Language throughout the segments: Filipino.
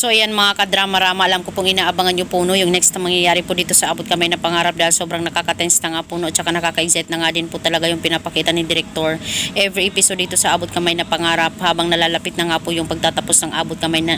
So ayan mga kadrama-rama, alam ko pong inaabangan nyo po no, yung next na mangyayari po dito sa Abot Kamay na Pangarap dahil sobrang nakaka-tense na nga po no, at saka nakaka-excite na nga din po talaga yung pinapakita ni Director every episode dito sa Abot Kamay na Pangarap habang nalalapit na nga po yung pagtatapos ng Abot Kamay na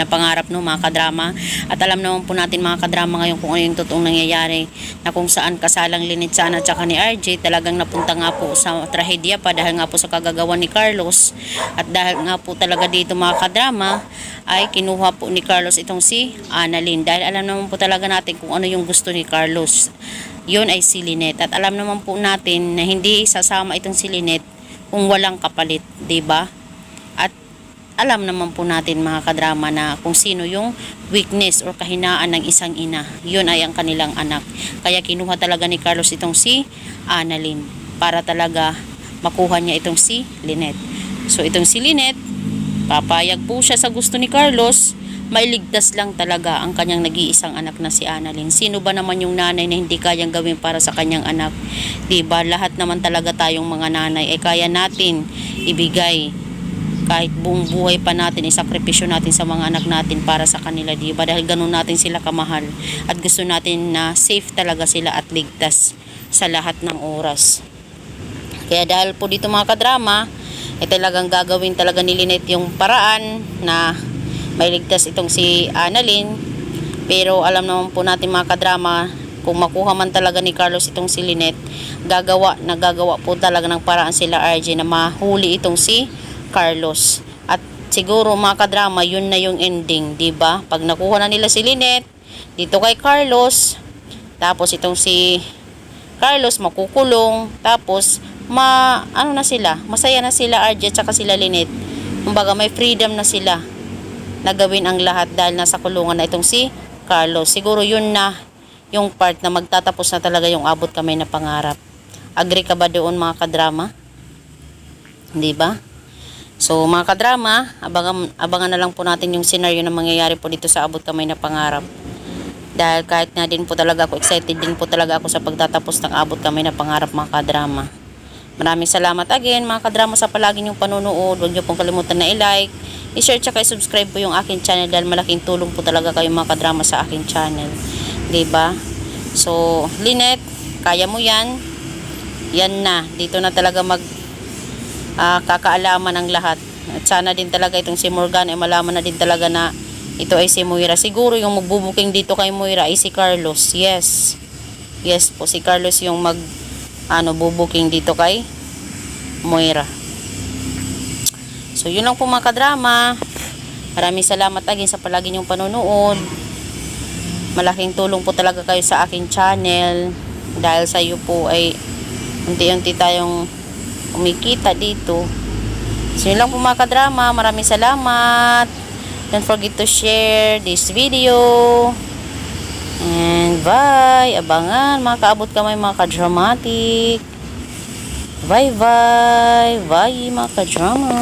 pangarap no mga kadrama. At alam naman po natin mga kadrama ngayon kung ano yung totoong nangyayari, na kung saan kasalang Linitsan at saka ni RJ talagang napunta nga po sa trahedya pa dahil nga po sa kagagawan ni Carlos. At dahil nga po talaga dito mga kadrama ay kinuha po ni Carlos itong si Annalyn, dahil alam naman po talaga natin kung ano yung gusto ni Carlos, yun ay si Lynette. At alam naman po natin na hindi sasama itong si Lynette kung walang kapalit, 'di ba? At alam naman po natin mga kadrama na kung sino yung weakness or kahinaan ng isang ina, yun ay ang kanilang anak. Kaya kinuha talaga ni Carlos itong si Annalyn para talaga makuha niya itong si Lynette. So itong si Lynette, papayag po siya sa gusto ni Carlos, mailigtas lang talaga ang kanyang nag-iisang anak na si Annalyn. Sino ba naman yung nanay na hindi kayang gawin para sa kanyang anak? Diba? Lahat naman talaga tayong mga nanay ay kaya natin ibigay kahit buong buhay pa natin, isakripisyo natin sa mga anak natin para sa kanila, diba? Dahil ganun natin sila kamahal at gusto natin na safe talaga sila at ligtas sa lahat ng oras. Kaya dahil po dito mga kadrama, talagang gagawin talaga ni Lynette yung paraan na mailigtas itong si Annalyn. Pero alam naman po natin mga kadrama, kung makuha man talaga ni Carlos itong si Lynette, gagawa po talaga ng paraan sila RJ na mahuli itong si Carlos. At siguro mga kadrama, yun na yung ending, 'di ba? Pag nakuha na nila si Lynette dito kay Carlos, tapos itong si Carlos makukulong, tapos ano na sila, masaya na sila RJ at saka sila Lynette. Kumbaga may freedom na sila na gawin ang lahat dahil nasa kulungan na itong si Carlos. Siguro yun na yung part na magtatapos na talaga yung Abot Kamay na Pangarap. Agree ka ba doon mga kadrama? 'Di ba? So mga kadrama, abangan na lang po natin yung scenario na mangyayari po dito sa Abot Kamay na Pangarap. Dahil kahit na din po talaga ako, excited din po talaga ako sa pagtatapos ng Abot Kamay na Pangarap mga kadrama. Maraming salamat again mga kadrama sa palagi niyong panunood. Huwag niyo pong kalimutan na i-like, i-share tsaka i-subscribe po yung aking channel dahil malaking tulong po talaga kayo mga kadrama sa aking channel. 'Di ba? So Lynette, kaya mo yan. Yan na, dito na talaga kakaalaman ng lahat. At sana din talaga itong si Morgan ay malaman na din talaga na ito ay si Moira. Siguro yung magbubuking dito kay Moira ay si Carlos. Yes po, si Carlos yung bubuking dito kay Moira. So yun lang po mga kadrama. Maraming salamat again sa palagi niyong panonood. Malaking tulong po talaga kayo sa aking channel dahil sa iyo po ay unti-unti tayong kumikita dito. So yun lang po mga kadrama. Maraming salamat. Don't forget to share this video. And bye. Abangan mga kaabot kamay mga kadramatic. Bye bye. Bye mga kadrama.